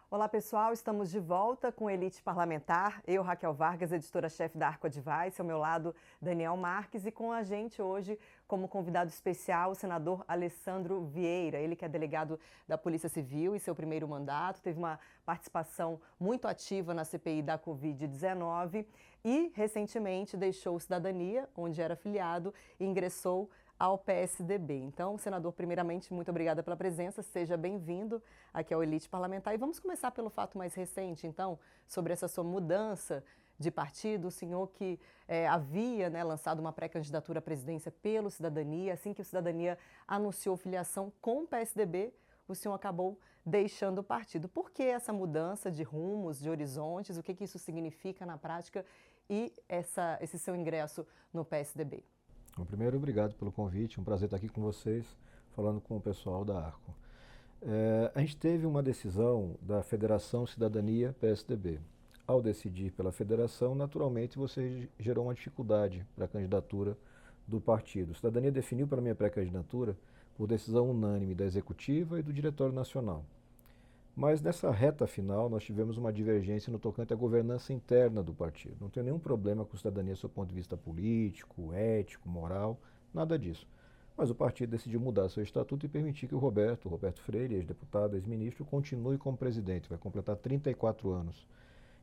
Olá, pessoal. Estamos de volta com Elite Parlamentar. Eu, Raquel Vargas, editora-chefe da Arco Advice, ao meu lado, Daniel Marques, e com a gente hoje, como convidado especial, o senador Alessandro Vieira. Ele que é delegado da Polícia Civil em seu primeiro mandato, teve uma participação muito ativa na CPI da Covid-19 e, recentemente, deixou cidadania, onde era filiado, e ingressou ao PSDB. Então, senador, primeiramente, muito obrigada pela presença, seja bem-vindo aqui ao Elite Parlamentar. E vamos começar pelo fato mais recente, então, sobre essa sua mudança de partido. O senhor que havia lançado uma pré-candidatura à presidência pelo Cidadania, assim que o Cidadania anunciou filiação com o PSDB, o senhor acabou deixando o partido. Por que essa mudança de rumos, de horizontes? O que isso significa na prática e esse seu ingresso no PSDB? Bom, primeiro, obrigado pelo convite, um prazer estar aqui com vocês, falando com o pessoal da Arco. A gente teve uma decisão da Federação Cidadania PSDB. Ao decidir pela federação, naturalmente você gerou uma dificuldade para a candidatura do partido. A Cidadania definiu para a minha pré-candidatura por decisão unânime da Executiva e do Diretório Nacional. Mas nessa reta final nós tivemos uma divergência no tocante à governança interna do partido. Não tem nenhum problema com a cidadania do seu ponto de vista político, ético, moral, nada disso. Mas o partido decidiu mudar seu estatuto e permitir que o Roberto Freire, ex-deputado, ex-ministro, continue como presidente. Vai completar 34 anos.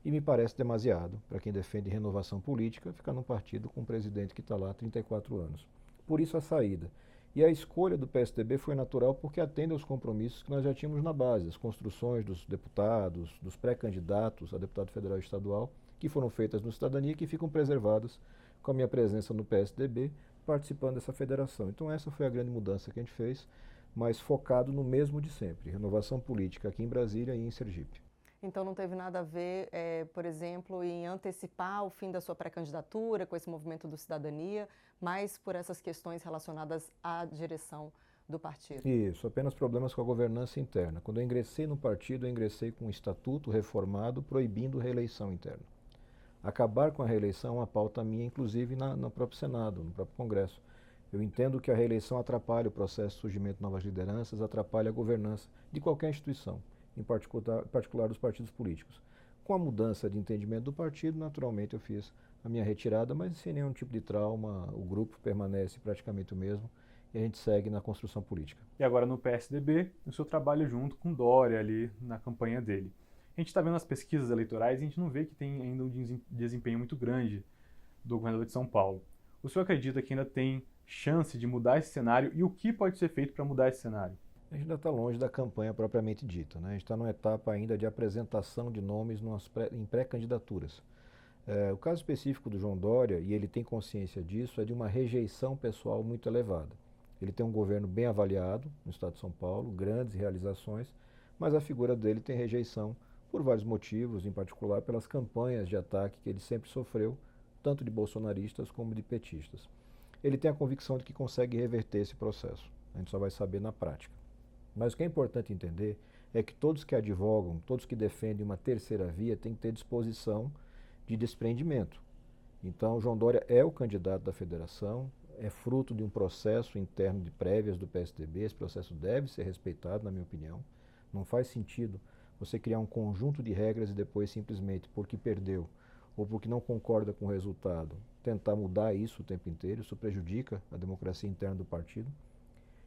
E me parece demasiado para quem defende renovação política ficar num partido com um presidente que está lá há 34 anos. Por isso a saída. E a escolha do PSDB foi natural porque atende aos compromissos que nós já tínhamos na base, as construções dos deputados, dos pré-candidatos a deputado federal e estadual, que foram feitas no Cidadania e que ficam preservadas com a minha presença no PSDB, participando dessa federação. Então essa foi a grande mudança que a gente fez, mas focado no mesmo de sempre, renovação política aqui em Brasília e em Sergipe. Então não teve nada a ver, por exemplo, em antecipar o fim da sua pré-candidatura com esse movimento do Cidadania, mas por essas questões relacionadas à direção do partido? Isso, apenas problemas com a governança interna. Quando eu ingressei no partido, eu ingressei com um estatuto reformado proibindo reeleição interna. Acabar com a reeleição é uma pauta minha, inclusive no próprio Senado, no próprio Congresso. Eu entendo que a reeleição atrapalha o processo de surgimento de novas lideranças, atrapalha a governança de qualquer instituição, em particular dos partidos políticos. Com a mudança de entendimento do partido, naturalmente eu fiz a minha retirada, mas sem nenhum tipo de trauma, o grupo permanece praticamente o mesmo e a gente segue na construção política. E agora no PSDB, o seu trabalho junto com Dória ali na campanha dele. A gente está vendo as pesquisas eleitorais e a gente não vê que tem ainda um desempenho muito grande do governador de São Paulo. O senhor acredita que ainda tem chance de mudar esse cenário e o que pode ser feito para mudar esse cenário? A gente ainda está longe da campanha propriamente dita, né? A gente está numa etapa ainda de apresentação de nomes em pré-candidaturas. O caso específico do João Dória, e ele tem consciência disso, é de uma rejeição pessoal muito elevada. Ele tem um governo bem avaliado no estado de São Paulo, grandes realizações, mas a figura dele tem rejeição por vários motivos, em particular pelas campanhas de ataque que ele sempre sofreu, tanto de bolsonaristas como de petistas. Ele tem a convicção de que consegue reverter esse processo. A gente só vai saber na prática. Mas o que é importante entender é que todos que advogam, todos que defendem uma terceira via têm que ter disposição de desprendimento. Então, João Dória é o candidato da federação, é fruto de um processo interno de prévias do PSDB, esse processo deve ser respeitado, na minha opinião. Não faz sentido você criar um conjunto de regras e depois simplesmente porque perdeu ou porque não concorda com o resultado, tentar mudar isso o tempo inteiro, isso prejudica a democracia interna do partido.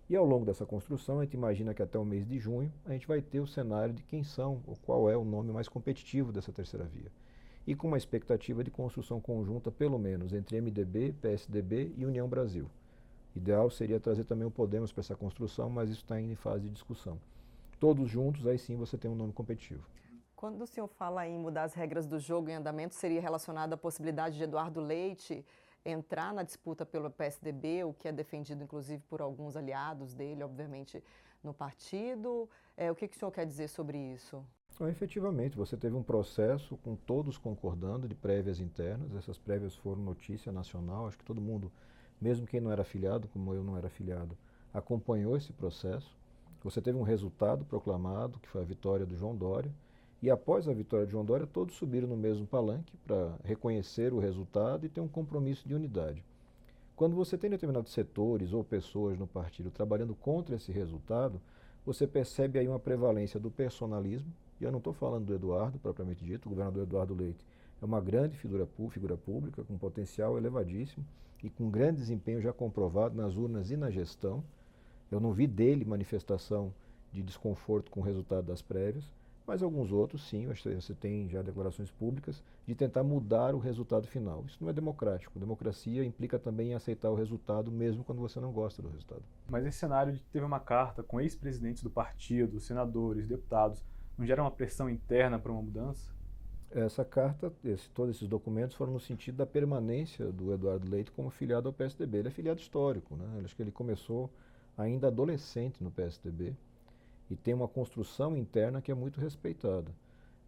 E ao longo dessa construção, a gente imagina que até o mês de junho a gente vai ter o cenário de quem são ou qual é o nome mais competitivo dessa terceira via. E com uma expectativa de construção conjunta, pelo menos, entre MDB, PSDB e União Brasil. Ideal seria trazer também o Podemos para essa construção, mas isso está ainda em fase de discussão. Todos juntos, aí sim você tem um nome competitivo. Quando o senhor fala em mudar as regras do jogo em andamento, seria relacionado à possibilidade de Eduardo Leite entrar na disputa pelo PSDB, o que é defendido inclusive por alguns aliados dele, obviamente, no partido? O que o senhor quer dizer sobre isso? Então, efetivamente, você teve um processo com todos concordando de prévias internas. Essas prévias foram notícia nacional. Acho que todo mundo, mesmo quem não era afiliado, como eu não era afiliado, acompanhou esse processo. Você teve um resultado proclamado, que foi a vitória do João Dória. E após a vitória de João Dória, todos subiram no mesmo palanque para reconhecer o resultado e ter um compromisso de unidade. Quando você tem determinados setores ou pessoas no partido trabalhando contra esse resultado, você percebe aí uma prevalência do personalismo, e eu não estou falando do Eduardo, propriamente dito, o governador Eduardo Leite é uma grande figura pública, com potencial elevadíssimo e com grande desempenho já comprovado nas urnas e na gestão. Eu não vi dele manifestação de desconforto com o resultado das prévias, mas alguns outros, sim, você tem já declarações públicas de tentar mudar o resultado final. Isso não é democrático. Democracia implica também em aceitar o resultado, mesmo quando você não gosta do resultado. Mas esse cenário de que teve uma carta com ex-presidentes do partido, senadores, deputados, não gera uma pressão interna para uma mudança? Essa carta, todos esses documentos foram no sentido da permanência do Eduardo Leite como filiado ao PSDB. Ele é filiado histórico, né? Acho que ele começou ainda adolescente no PSDB e tem uma construção interna que é muito respeitada.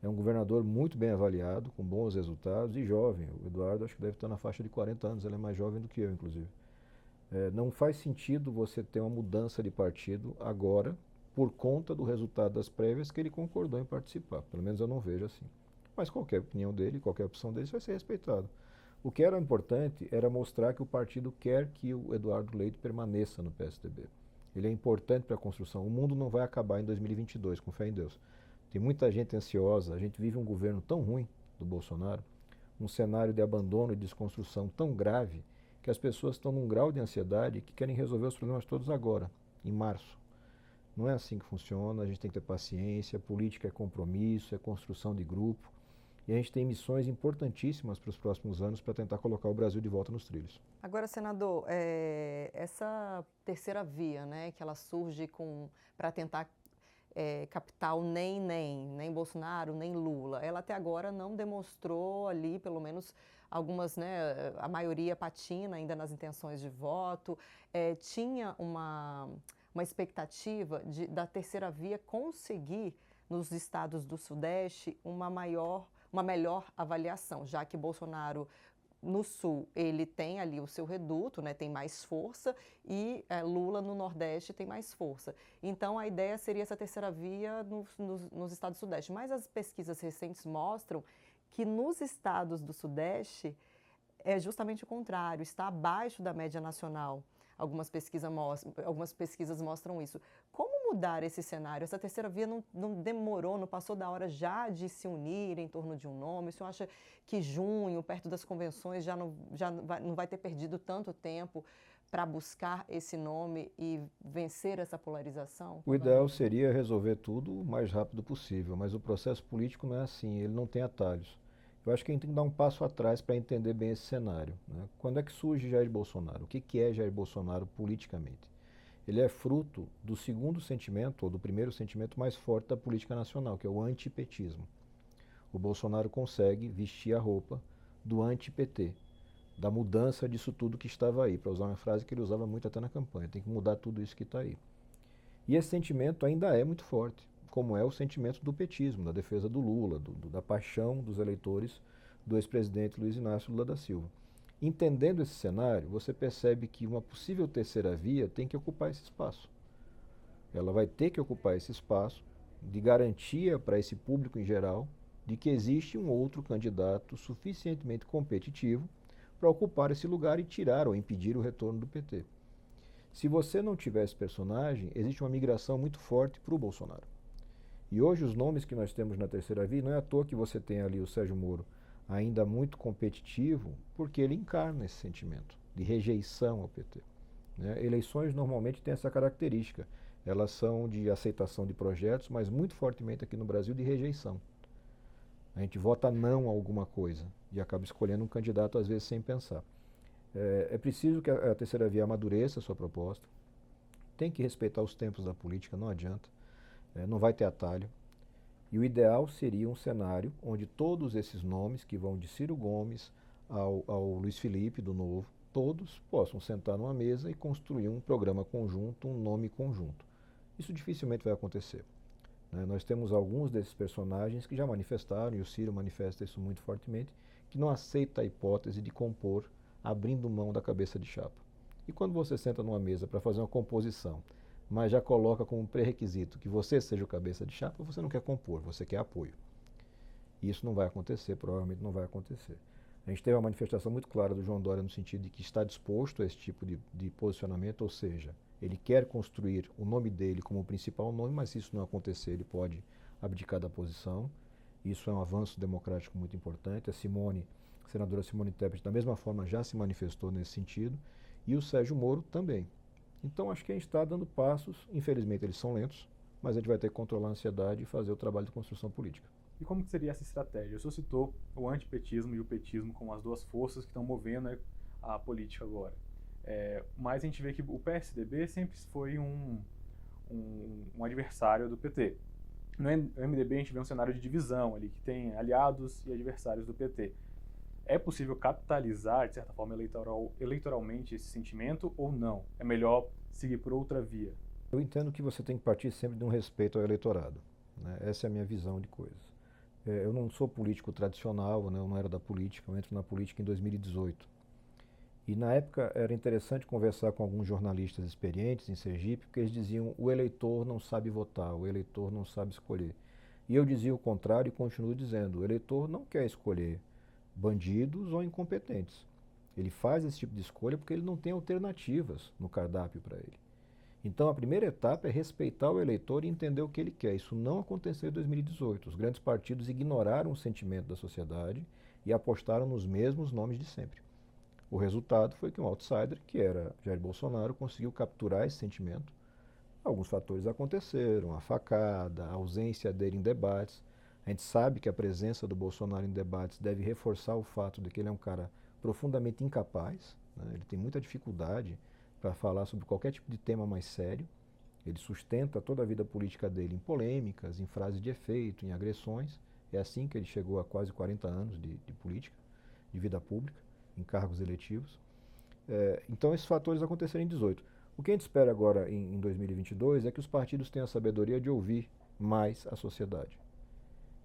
É um governador muito bem avaliado, com bons resultados e jovem. O Eduardo acho que deve estar na faixa de 40 anos, ele é mais jovem do que eu, inclusive. Não faz sentido você ter uma mudança de partido agora por conta do resultado das prévias que ele concordou em participar. Pelo menos eu não vejo assim. Mas qualquer opinião dele, qualquer opção dele vai ser respeitada. O que era importante era mostrar que o partido quer que o Eduardo Leite permaneça no PSDB. Ele é importante para a construção. O mundo não vai acabar em 2022, com fé em Deus. Tem muita gente ansiosa, a gente vive um governo tão ruim do Bolsonaro, um cenário de abandono e desconstrução tão grave, que as pessoas estão num grau de ansiedade que querem resolver os problemas todos agora, em março. Não é assim que funciona, a gente tem que ter paciência, política é compromisso, é construção de grupo, e a gente tem missões importantíssimas para os próximos anos para tentar colocar o Brasil de volta nos trilhos. Agora, senador, essa terceira via, né, que ela surge para tentar captar o nem Bolsonaro, nem Lula, ela até agora não demonstrou ali, pelo menos algumas, né, a maioria patina ainda nas intenções de voto, tinha uma expectativa da terceira via conseguir, nos estados do Sudeste, uma melhor avaliação, já que Bolsonaro, no Sul, ele tem ali o seu reduto, né, tem mais força, e Lula no Nordeste tem mais força. Então, a ideia seria essa terceira via nos estados do Sudeste. Mas as pesquisas recentes mostram que nos estados do Sudeste é justamente o contrário, está abaixo da média nacional. Algumas pesquisas mostram isso. Como mudar esse cenário? Essa terceira via não demorou, não passou da hora já de se unir em torno de um nome? O senhor acha que junho, perto das convenções, já não vai ter perdido tanto tempo para buscar esse nome e vencer essa polarização? O ideal seria resolver tudo o mais rápido possível, mas o processo político não é assim, ele não tem atalhos. Eu acho que a gente tem que dar um passo atrás para entender bem esse cenário, né? Quando é que surge Jair Bolsonaro? O que é Jair Bolsonaro politicamente? Ele é fruto do segundo sentimento, ou do primeiro sentimento mais forte da política nacional, que é o antipetismo. O Bolsonaro consegue vestir a roupa do anti-PT, da mudança disso tudo que estava aí, para usar uma frase que ele usava muito até na campanha, tem que mudar tudo isso que está aí. E esse sentimento ainda é muito forte, como é o sentimento do petismo, da defesa do Lula, da paixão dos eleitores do ex-presidente Luiz Inácio Lula da Silva. Entendendo esse cenário, você percebe que uma possível terceira via tem que ocupar esse espaço. Ela vai ter que ocupar esse espaço de garantia para esse público em geral de que existe um outro candidato suficientemente competitivo para ocupar esse lugar e tirar ou impedir o retorno do PT. Se você não tiver esse personagem, existe uma migração muito forte para o Bolsonaro. E hoje os nomes que nós temos na terceira via, não é à toa que você tem ali o Sérgio Moro ainda muito competitivo, porque ele encarna esse sentimento de rejeição ao PT. Né? Eleições normalmente têm essa característica. Elas são de aceitação de projetos, mas muito fortemente aqui no Brasil de rejeição. A gente vota não a alguma coisa e acaba escolhendo um candidato às vezes sem pensar. É preciso que a terceira via amadureça a sua proposta, tem que respeitar os tempos da política, não adianta. Não vai ter atalho. E o ideal seria um cenário onde todos esses nomes, que vão de Ciro Gomes ao Luiz Felipe, do Novo, todos possam sentar numa mesa e construir um programa conjunto, um nome conjunto. Isso dificilmente vai acontecer. Nós temos alguns desses personagens que já manifestaram, e o Ciro manifesta isso muito fortemente, que não aceita a hipótese de compor abrindo mão da cabeça de chapa. E quando você senta numa mesa para fazer uma composição, mas já coloca como pré-requisito que você seja o cabeça de chapa, você não quer compor, você quer apoio. E isso não vai acontecer, provavelmente não vai acontecer. A gente teve uma manifestação muito clara do João Dória no sentido de que está disposto a esse tipo de posicionamento, ou seja, Ele quer construir o nome dele como o principal nome, mas se isso não acontecer, ele pode abdicar da posição. Isso é um avanço democrático muito importante. A senadora Simone Tebet, da mesma forma, já se manifestou nesse sentido, e o Sérgio Moro também. Então, acho que a gente está dando passos, infelizmente eles são lentos, mas a gente vai ter que controlar a ansiedade e fazer o trabalho de construção política. E como que seria essa estratégia? O senhor citou o antipetismo e o petismo como as duas forças que estão movendo a política agora. Mas a gente vê que o PSDB sempre foi um adversário do PT. No MDB a gente vê um cenário de divisão ali, que tem aliados e adversários do PT. É possível capitalizar, de certa forma, eleitoralmente esse sentimento ou não? É melhor seguir por outra via? Eu entendo que você tem que partir sempre de um respeito ao eleitorado, né? Essa é a minha visão de coisas. Eu não sou político tradicional, né? Eu não era da política, eu entro na política em 2018. E na época era interessante conversar com alguns jornalistas experientes em Sergipe, porque eles diziam: o eleitor não sabe votar, o eleitor não sabe escolher. E eu dizia o contrário e continuo dizendo: o eleitor não quer escolher bandidos ou incompetentes. Ele faz esse tipo de escolha porque ele não tem alternativas no cardápio para ele. Então a primeira etapa é respeitar o eleitor e entender o que ele quer. Isso não aconteceu em 2018. Os grandes partidos ignoraram o sentimento da sociedade e apostaram nos mesmos nomes de sempre. O resultado foi que um outsider, que era Jair Bolsonaro, conseguiu capturar esse sentimento. Alguns fatores aconteceram, a facada, a ausência dele em debates. A gente sabe que a presença do Bolsonaro em debates deve reforçar o fato de que ele é um cara profundamente incapaz, né? Ele tem muita dificuldade para falar sobre qualquer tipo de tema mais sério. Ele sustenta toda a vida política dele em polêmicas, em frases de efeito, em agressões. É assim que ele chegou a quase 40 anos de política, de vida pública, em cargos eletivos. Então esses fatores aconteceram em 2018. O que a gente espera agora em 2022 é que os partidos tenham a sabedoria de ouvir mais a sociedade.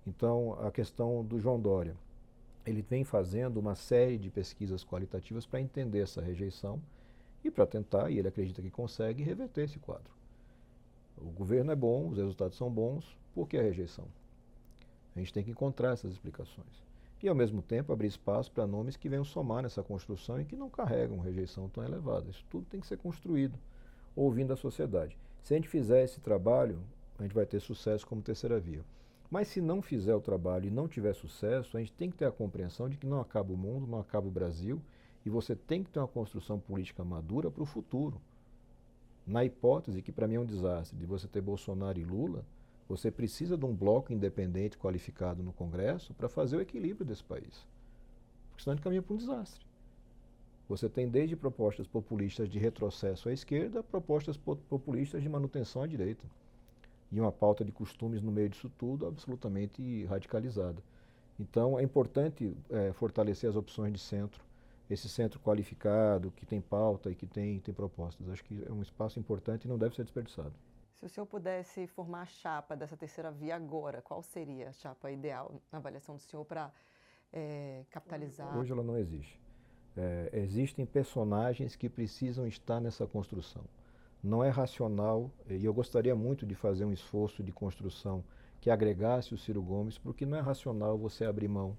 Então a questão do João Dória, ele vem fazendo uma série de pesquisas qualitativas para entender essa rejeição e para tentar, e ele acredita que consegue, reverter esse quadro. O governo é bom, os resultados são bons, por que a rejeição? A gente tem que encontrar essas explicações. E, ao mesmo tempo, abrir espaço para nomes que venham somar nessa construção e que não carregam rejeição tão elevada. Isso tudo tem que ser construído, ouvindo a sociedade. Se a gente fizer esse trabalho, a gente vai ter sucesso como terceira via. Mas se não fizer o trabalho e não tiver sucesso, a gente tem que ter a compreensão de que não acaba o mundo, não acaba o Brasil, e você tem que ter uma construção política madura para o futuro. Na hipótese, que para mim é um desastre, de você ter Bolsonaro e Lula, você precisa de um bloco independente qualificado no Congresso para fazer o equilíbrio desse país. Porque senão a gente caminha para um desastre. Você tem desde propostas populistas de retrocesso à esquerda, a propostas populistas de manutenção à direita. E uma pauta de costumes no meio disso tudo absolutamente radicalizada. Então é importante fortalecer as opções de centro, esse centro qualificado, que tem pauta e que tem propostas. Acho que é um espaço importante e não deve ser desperdiçado. Se o senhor pudesse formar a chapa dessa terceira via agora, qual seria a chapa ideal, na avaliação do senhor, para capitalizar? Hoje ela não existe. Existem personagens que precisam estar nessa construção. Não é racional, e eu gostaria muito de fazer um esforço de construção que agregasse o Ciro Gomes, porque não é racional você abrir mão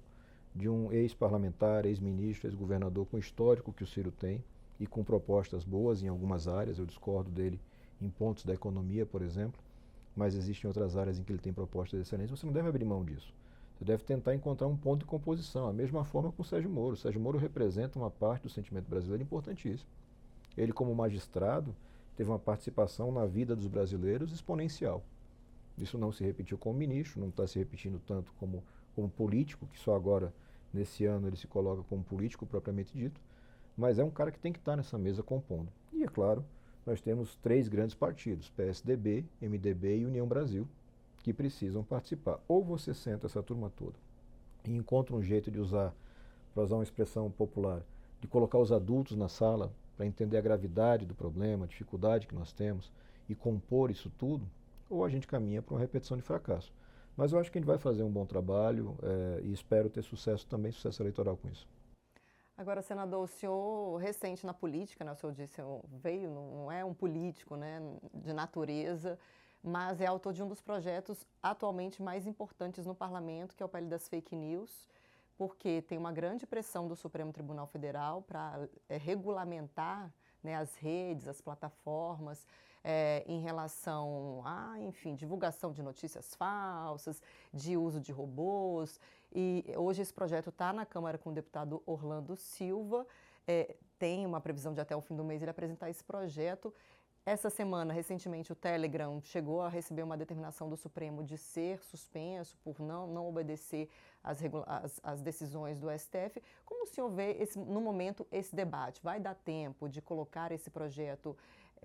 de um ex-parlamentar, ex-ministro, ex-governador com o histórico que o Ciro tem e com propostas boas em algumas áreas. Eu discordo dele em pontos da economia, por exemplo, mas existem outras áreas em que ele tem propostas excelentes. Você não deve abrir mão disso. Você deve tentar encontrar um ponto de composição. A mesma forma com o Sérgio Moro. O Sérgio Moro representa uma parte do sentimento brasileiro importantíssima. Ele, como magistrado, teve uma participação na vida dos brasileiros exponencial. Isso não se repetiu como ministro, não está se repetindo tanto como político, que só agora, nesse ano, ele se coloca como político propriamente dito, mas é um cara que tem que estar nessa mesa compondo. E, é claro, nós temos 3 grandes partidos, PSDB, MDB e União Brasil, que precisam participar. Ou você senta essa turma toda e encontra um jeito de usar, para usar uma expressão popular, de colocar os adultos na sala para entender a gravidade do problema, a dificuldade que nós temos e compor isso tudo, ou a gente caminha para uma repetição de fracasso. Mas eu acho que a gente vai fazer um bom trabalho e espero ter sucesso também, sucesso eleitoral com isso. Agora, senador, o senhor recente na política, né, o senhor disse, veio, não é um político, né, de natureza, mas é autor de um dos projetos atualmente mais importantes no parlamento, que é o PL das Fake News, porque tem uma grande pressão do Supremo Tribunal Federal para regulamentar, né, as redes, as plataformas, em relação a, enfim, divulgação de notícias falsas, de uso de robôs. E hoje esse projeto está na Câmara com o deputado Orlando Silva. Tem uma previsão de até o fim do mês ele apresentar esse projeto. Essa semana, recentemente, o Telegram chegou a receber uma determinação do Supremo de ser suspenso por não obedecer às decisões do STF. Como o senhor vê, no momento, esse debate? Vai dar tempo de colocar esse projeto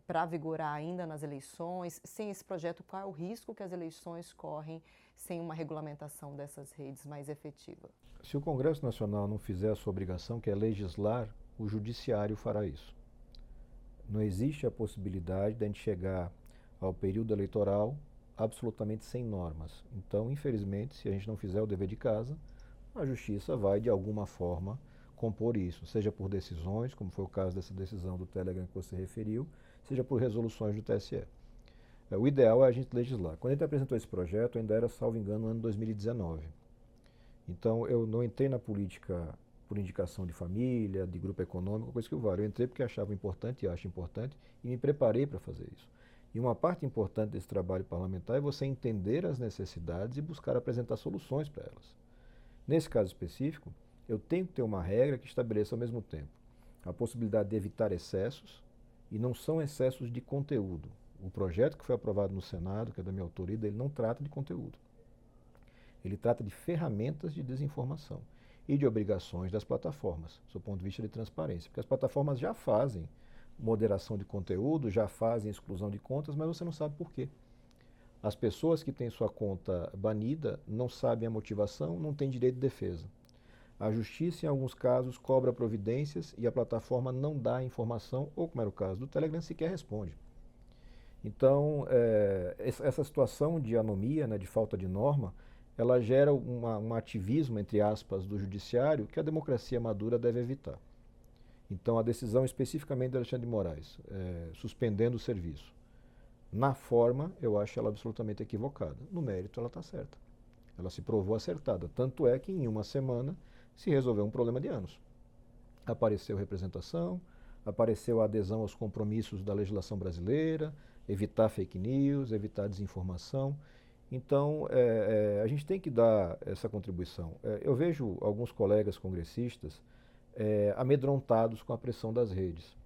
para vigorar ainda nas eleições? Sem esse projeto, qual é o risco que as eleições correm sem uma regulamentação dessas redes mais efetiva? Se o Congresso Nacional não fizer a sua obrigação, que é legislar, o Judiciário fará isso. Não existe a possibilidade de a gente chegar ao período eleitoral absolutamente sem normas. Então, infelizmente, se a gente não fizer o dever de casa, a Justiça vai, de alguma forma, compor isso, seja por decisões, como foi o caso dessa decisão do Telegram que você referiu, seja por resoluções do TSE. O ideal é a gente legislar. Quando a gente apresentou esse projeto, ainda era, salvo engano, no ano 2019. Então, eu não entrei na política por indicação de família, de grupo econômico, coisa que eu valho. Eu entrei porque achava importante e acho importante e me preparei para fazer isso. E uma parte importante desse trabalho parlamentar é você entender as necessidades e buscar apresentar soluções para elas. Nesse caso específico, eu tenho que ter uma regra que estabeleça ao mesmo tempo a possibilidade de evitar excessos, e não são excessos de conteúdo. O projeto que foi aprovado no Senado, que é da minha autoria, ele não trata de conteúdo. Ele trata de ferramentas de desinformação e de obrigações das plataformas, do ponto de vista de transparência. Porque as plataformas já fazem moderação de conteúdo, já fazem exclusão de contas, mas você não sabe por quê. As pessoas que têm sua conta banida não sabem a motivação, não têm direito de defesa. A justiça, em alguns casos, cobra providências e a plataforma não dá a informação, ou, como era o caso do Telegram, sequer responde. Então, essa situação de anomia, né, de falta de norma, ela gera um ativismo, entre aspas, do judiciário que a democracia madura deve evitar. Então, a decisão especificamente de Alexandre de Moraes, suspendendo o serviço, na forma, eu acho ela absolutamente equivocada. No mérito, ela está certa. Ela se provou acertada. Tanto é que, em uma semana, se resolveu um problema de anos. Apareceu representação, apareceu a adesão aos compromissos da legislação brasileira, evitar fake news, evitar desinformação. Então, a gente tem que dar essa contribuição. Eu vejo alguns colegas congressistas amedrontados com a pressão das redes.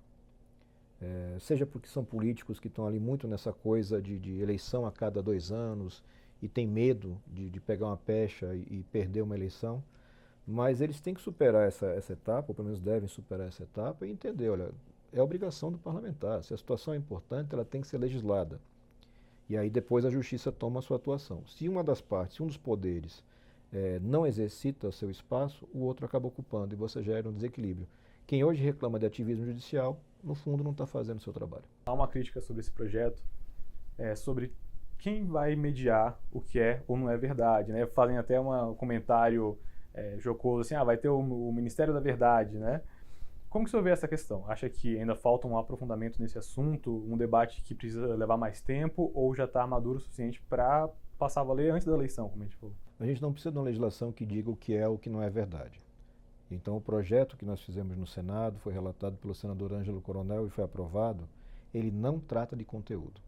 Seja porque são políticos que estão ali muito nessa coisa de eleição a cada 2 anos e tem medo de pegar uma pecha e perder uma eleição, mas eles têm que superar essa etapa, ou pelo menos devem superar essa etapa e entender, olha, é obrigação do parlamentar. Se a situação é importante, ela tem que ser legislada. E aí depois a justiça toma a sua atuação. Se uma das partes, um dos poderes, não exercita o seu espaço, o outro acaba ocupando e você gera um desequilíbrio. Quem hoje reclama de ativismo judicial, no fundo não está fazendo o seu trabalho. Há uma crítica sobre esse projeto, sobre quem vai mediar o que é ou não é verdade, né? Fazem até um comentário jocoso assim, vai ter o Ministério da Verdade, né? Como que o senhor vê essa questão? Acha que ainda falta um aprofundamento nesse assunto, um debate que precisa levar mais tempo, ou já está maduro o suficiente para passar a valer antes da eleição, como a gente falou? A gente não precisa de uma legislação que diga o que é ou o que não é verdade. Então, o projeto que nós fizemos no Senado, foi relatado pelo senador Ângelo Coronel e foi aprovado, ele não trata de conteúdo.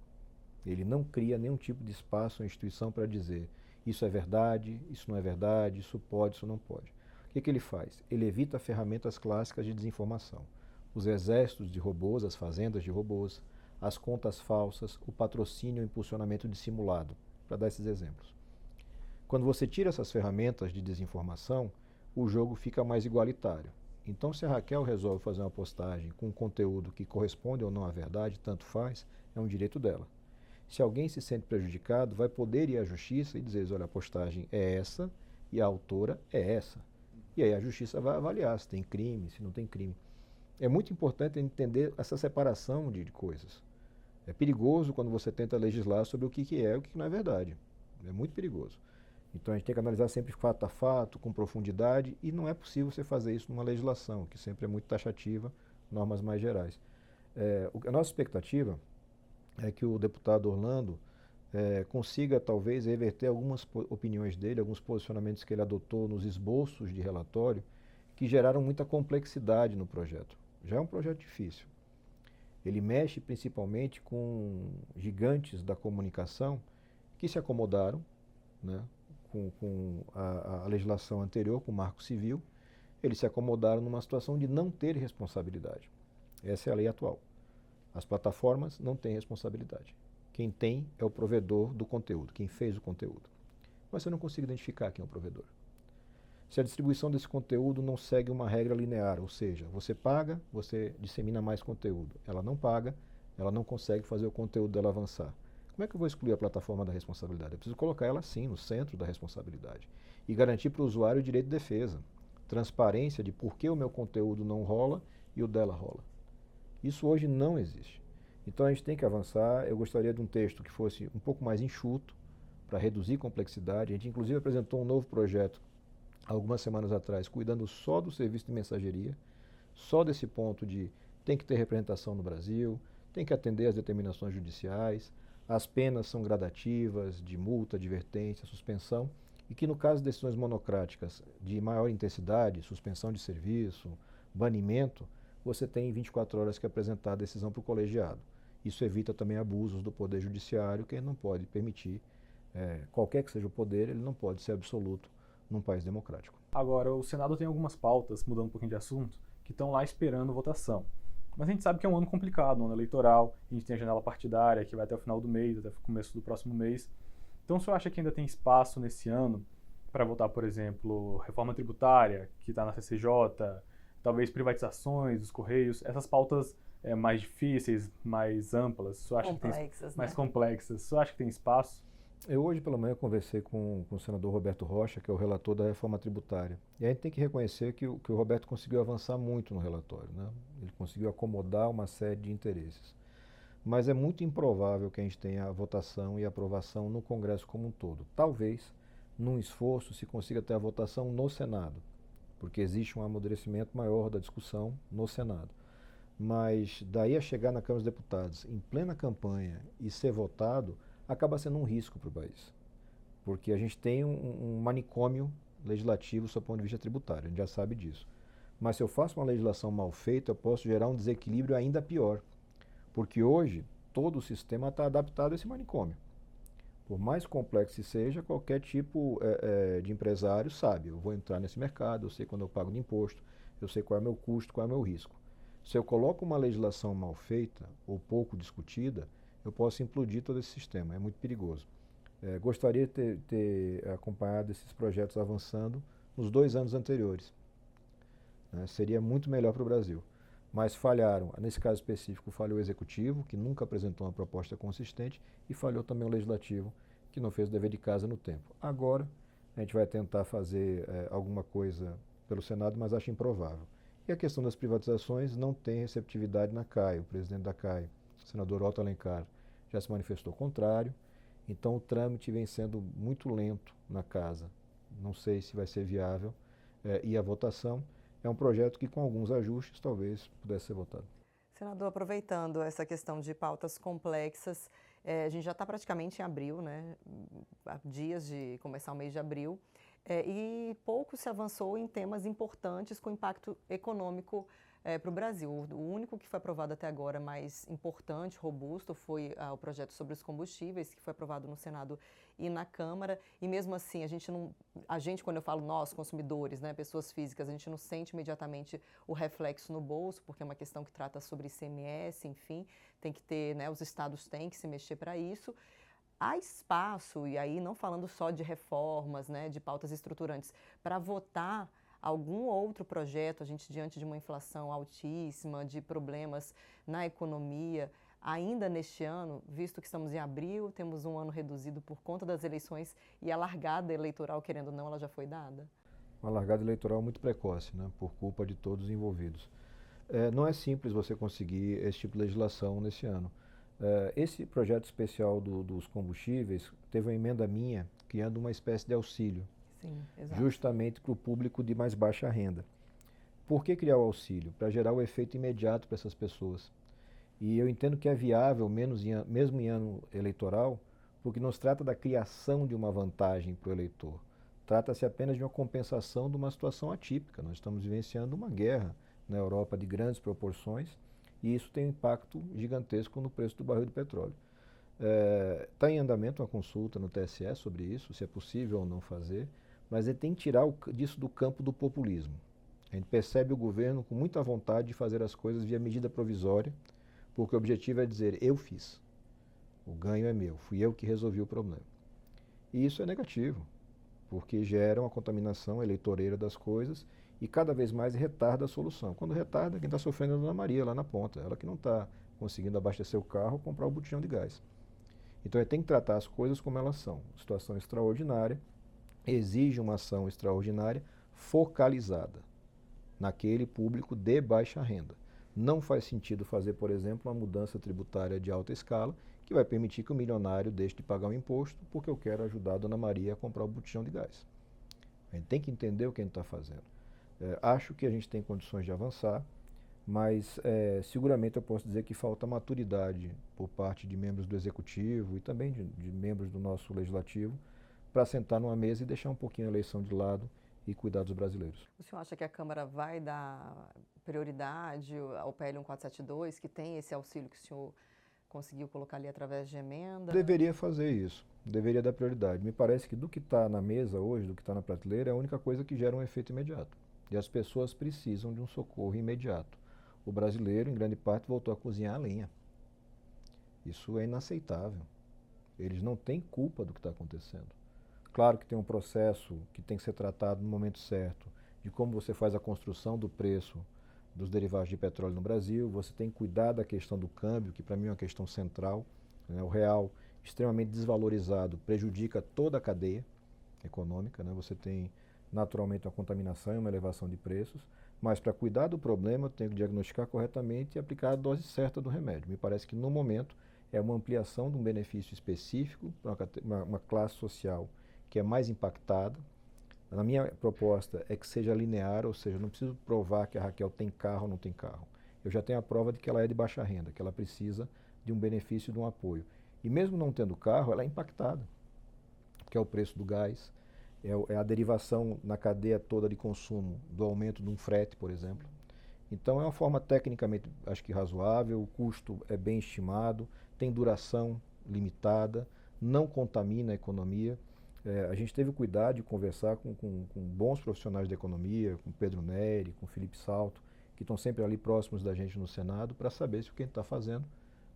Ele não cria nenhum tipo de espaço ou instituição para dizer isso é verdade, isso não é verdade, isso pode, isso não pode. O que ele faz? Ele evita ferramentas clássicas de desinformação. Os exércitos de robôs, as fazendas de robôs, as contas falsas, o patrocínio e o impulsionamento dissimulado, para dar esses exemplos. Quando você tira essas ferramentas de desinformação, o jogo fica mais igualitário. Então, se a Raquel resolve fazer uma postagem com um conteúdo que corresponde ou não à verdade, tanto faz, é um direito dela. Se alguém se sente prejudicado, vai poder ir à justiça e dizer, olha, a postagem é essa e a autora é essa. E aí a justiça vai avaliar se tem crime, se não tem crime. É muito importante entender essa separação de coisas. É perigoso quando você tenta legislar sobre o que é e o que não é verdade. É muito perigoso. Então a gente tem que analisar sempre fato a fato, com profundidade, e não é possível você fazer isso numa legislação, que sempre é muito taxativa, normas mais gerais. A nossa expectativa é que o deputado Orlando consiga talvez reverter algumas opiniões dele, alguns posicionamentos que ele adotou nos esboços de relatório, que geraram muita complexidade no projeto. Já é um projeto difícil. Ele mexe principalmente com gigantes da comunicação que se acomodaram, né, com a legislação anterior, com o Marco Civil. Eles se acomodaram numa situação de não ter responsabilidade. Essa é a lei atual. As plataformas não têm responsabilidade. Quem tem é o provedor do conteúdo, quem fez o conteúdo. Mas você não consegue identificar quem é o provedor. Se a distribuição desse conteúdo não segue uma regra linear, ou seja, você paga, você dissemina mais conteúdo. Ela não paga, ela não consegue fazer o conteúdo dela avançar. Como é que eu vou excluir a plataforma da responsabilidade? Eu preciso colocar ela, sim, no centro da responsabilidade. E garantir para o usuário o direito de defesa. Transparência de por que o meu conteúdo não rola e o dela rola. Isso hoje não existe. Então a gente tem que avançar. Eu gostaria de um texto que fosse um pouco mais enxuto, para reduzir complexidade. A gente inclusive apresentou um novo projeto algumas semanas atrás, cuidando só do serviço de mensageria, só desse ponto de tem que ter representação no Brasil, tem que atender às determinações judiciais, as penas são gradativas, de multa, advertência, suspensão, e que no caso de decisões monocráticas de maior intensidade, suspensão de serviço, banimento, você tem 24 horas que apresentar a decisão para o colegiado. Isso evita também abusos do poder judiciário, que ele não pode permitir, qualquer que seja o poder, ele não pode ser absoluto num país democrático. Agora, o Senado tem algumas pautas, mudando um pouquinho de assunto, que estão lá esperando votação. Mas a gente sabe que é um ano complicado, um ano eleitoral, a gente tem a janela partidária que vai até o final do mês, até o começo do próximo mês. Então, o senhor acha que ainda tem espaço nesse ano para votar, por exemplo, reforma tributária, que está na CCJ, talvez privatizações dos Correios, essas pautas mais difíceis, mais amplas, o senhor acha complexas, mais complexas, o senhor acha que tem espaço? Eu hoje pela manhã conversei com o senador Roberto Rocha, que é o relator da reforma tributária. E a gente tem que reconhecer que o Roberto conseguiu avançar muito no relatório, né? Ele conseguiu acomodar uma série de interesses. Mas é muito improvável que a gente tenha a votação e aprovação no Congresso como um todo. Talvez, num esforço, se consiga ter a votação no Senado, porque existe um amadurecimento maior da discussão no Senado. Mas daí a chegar na Câmara dos Deputados, em plena campanha, e ser votado, acaba sendo um risco para o país. Porque a gente tem um manicômio legislativo sob o ponto de vista tributário, a gente já sabe disso. Mas se eu faço uma legislação mal feita, eu posso gerar um desequilíbrio ainda pior. Porque hoje, todo o sistema está adaptado a esse manicômio. Por mais complexo que seja, qualquer tipo de empresário sabe, eu vou entrar nesse mercado, eu sei quando eu pago de imposto, eu sei qual é o meu custo, qual é o meu risco. Se eu coloco uma legislação mal feita ou pouco discutida, eu posso implodir todo esse sistema, é muito perigoso. Gostaria de ter acompanhado esses projetos avançando nos 2 anos anteriores. Seria muito melhor para o Brasil. Mas falharam, nesse caso específico, falhou o Executivo, que nunca apresentou uma proposta consistente, e falhou também o Legislativo, que não fez o dever de casa no tempo. Agora, a gente vai tentar fazer alguma coisa pelo Senado, mas acho improvável. E a questão das privatizações não tem receptividade na CAI. O presidente da CAI, o senador Otto Alencar, já se manifestou contrário, então o trâmite vem sendo muito lento na casa. Não sei se vai ser viável, e a votação é um projeto que com alguns ajustes talvez pudesse ser votado. Senador, aproveitando essa questão de pautas complexas, a gente já está praticamente em abril, né? Há dias de começar o mês de abril, e pouco se avançou em temas importantes com impacto econômico para o Brasil. O único que foi aprovado até agora mais importante, robusto, foi o projeto sobre os combustíveis, que foi aprovado no Senado e na Câmara. E mesmo assim, a gente, quando eu falo nós, consumidores, né, pessoas físicas, a gente não sente imediatamente o reflexo no bolso, porque é uma questão que trata sobre ICMS, enfim, tem que ter, né, os estados têm que se mexer para isso. Há espaço, e aí não falando só de reformas, né, de pautas estruturantes, para votar algum outro projeto, a gente diante de uma inflação altíssima, de problemas na economia, ainda neste ano, visto que estamos em abril, temos um ano reduzido por conta das eleições e a largada eleitoral, querendo ou não, ela já foi dada? Uma largada eleitoral muito precoce, né, por culpa de todos os envolvidos. Não é simples você conseguir esse tipo de legislação nesse ano. Esse projeto especial dos combustíveis teve uma emenda minha criando uma espécie de auxílio. Sim, exato. Justamente para o público de mais baixa renda. Por que criar o auxílio? Para gerar o efeito imediato para essas pessoas. E eu entendo que é viável, mesmo em ano eleitoral, porque não se trata da criação de uma vantagem para o eleitor. Trata-se apenas de uma compensação de uma situação atípica. Nós estamos vivenciando uma guerra na Europa de grandes proporções e isso tem um impacto gigantesco no preço do barril de petróleo. Está em andamento uma consulta no TSE sobre isso, se é possível ou não fazer, mas ele tem que tirar disso do campo do populismo. A gente percebe o governo com muita vontade de fazer as coisas via medida provisória, porque o objetivo é dizer, eu fiz, o ganho é meu, fui eu que resolvi o problema. E isso é negativo, porque gera uma contaminação eleitoreira das coisas e cada vez mais retarda a solução. Quando retarda, quem está sofrendo é a Dona Maria, lá na ponta, ela que não está conseguindo abastecer o carro ou comprar o botijão de gás. Então ele tem que tratar as coisas como elas são. Situação extraordinária, exige uma ação extraordinária focalizada naquele público de baixa renda. Não faz sentido fazer, por exemplo, uma mudança tributária de alta escala que vai permitir que o milionário deixe de pagar o imposto porque eu quero ajudar a Dona Maria a comprar o botijão de gás. A gente tem que entender o que a gente está fazendo. Acho que a gente tem condições de avançar, mas seguramente eu posso dizer que falta maturidade por parte de membros do Executivo e também de membros do nosso Legislativo para sentar numa mesa e deixar um pouquinho a eleição de lado e cuidar dos brasileiros. O senhor acha que a Câmara vai dar prioridade ao PL 1472, que tem esse auxílio que o senhor conseguiu colocar ali através de emenda? Deveria fazer isso, deveria dar prioridade. Me parece que do que está na mesa hoje, do que está na prateleira, é a única coisa que gera um efeito imediato. E as pessoas precisam de um socorro imediato. O brasileiro, em grande parte, voltou a cozinhar a lenha. Isso é inaceitável. Eles não têm culpa do que está acontecendo. Claro que tem um processo que tem que ser tratado no momento certo, de como você faz a construção do preço dos derivados de petróleo no Brasil, você tem que cuidar da questão do câmbio, que para mim é uma questão central. Né? O real extremamente desvalorizado prejudica toda a cadeia econômica, né? Você tem naturalmente uma contaminação e uma elevação de preços, mas para cuidar do problema eu tenho que diagnosticar corretamente e aplicar a dose certa do remédio. Me parece que no momento é uma ampliação de um benefício específico para uma classe social que é mais impactada. A minha proposta é que seja linear, ou seja, não preciso provar que a Raquel tem carro ou não tem carro. Eu já tenho a prova de que ela é de baixa renda, que ela precisa de um benefício, de um apoio. E mesmo não tendo carro, ela é impactada, que é o preço do gás, é a derivação na cadeia toda de consumo do aumento de um frete, por exemplo. Então é uma forma tecnicamente, acho que razoável, o custo é bem estimado, tem duração limitada, não contamina a economia. A gente teve o cuidado de conversar com bons profissionais da economia, com Pedro Neri, com Felipe Salto, que estão sempre ali próximos da gente no Senado, para saber se o que a gente está fazendo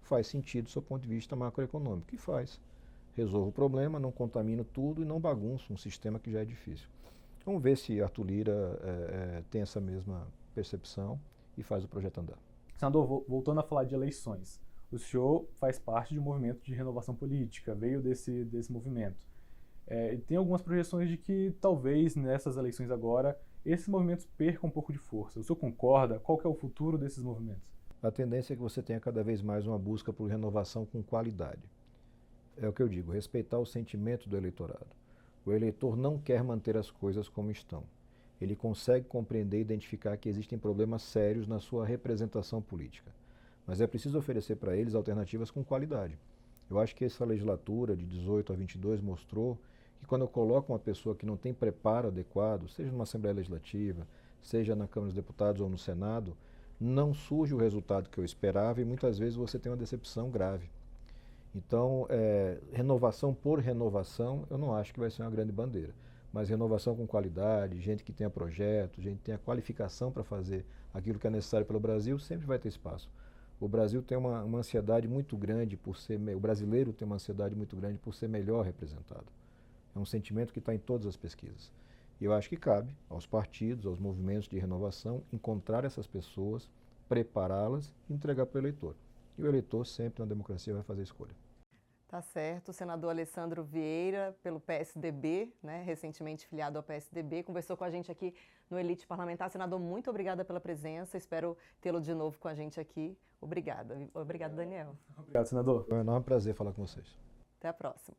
faz sentido do seu ponto de vista macroeconômico. E faz. Resolve o problema, não contamina tudo e não bagunça um sistema que já é difícil. Vamos ver se Arthur Lira tem essa mesma percepção e faz o projeto andar. Senador, voltando a falar de eleições, o senhor faz parte de um movimento de renovação política, veio desse movimento. Tem algumas projeções de que talvez nessas eleições agora esses movimentos percam um pouco de força. O senhor concorda? Qual que é o futuro desses movimentos? A tendência é que você tenha cada vez mais uma busca por renovação com qualidade. É o que eu digo, respeitar o sentimento do eleitorado. O eleitor não quer manter as coisas como estão. Ele consegue compreender e identificar que existem problemas sérios na sua representação política. Mas é preciso oferecer para eles alternativas com qualidade. Eu acho que essa legislatura de 18 a 22 mostrou que quando eu coloco uma pessoa que não tem preparo adequado, seja numa Assembleia Legislativa, seja na Câmara dos Deputados ou no Senado, não surge o resultado que eu esperava e muitas vezes você tem uma decepção grave. Então, renovação por renovação, eu não acho que vai ser uma grande bandeira. Mas renovação com qualidade, gente que tenha projeto, gente que tenha qualificação para fazer aquilo que é necessário pelo Brasil, sempre vai ter espaço. O Brasil tem uma ansiedade muito grande por ser... O brasileiro tem uma ansiedade muito grande por ser melhor representado. É um sentimento que está em todas as pesquisas. E eu acho que cabe aos partidos, aos movimentos de renovação, encontrar essas pessoas, prepará-las e entregar para o eleitor. E o eleitor sempre na democracia vai fazer a escolha. Tá certo. O senador Alessandro Vieira, pelo PSDB, né, recentemente filiado ao PSDB, conversou com a gente aqui no Elite Parlamentar. Senador, muito obrigada pela presença. Espero tê-lo de novo com a gente aqui. Obrigada. Obrigado, Daniel. Obrigado, senador. Foi um enorme prazer falar com vocês. Até a próxima.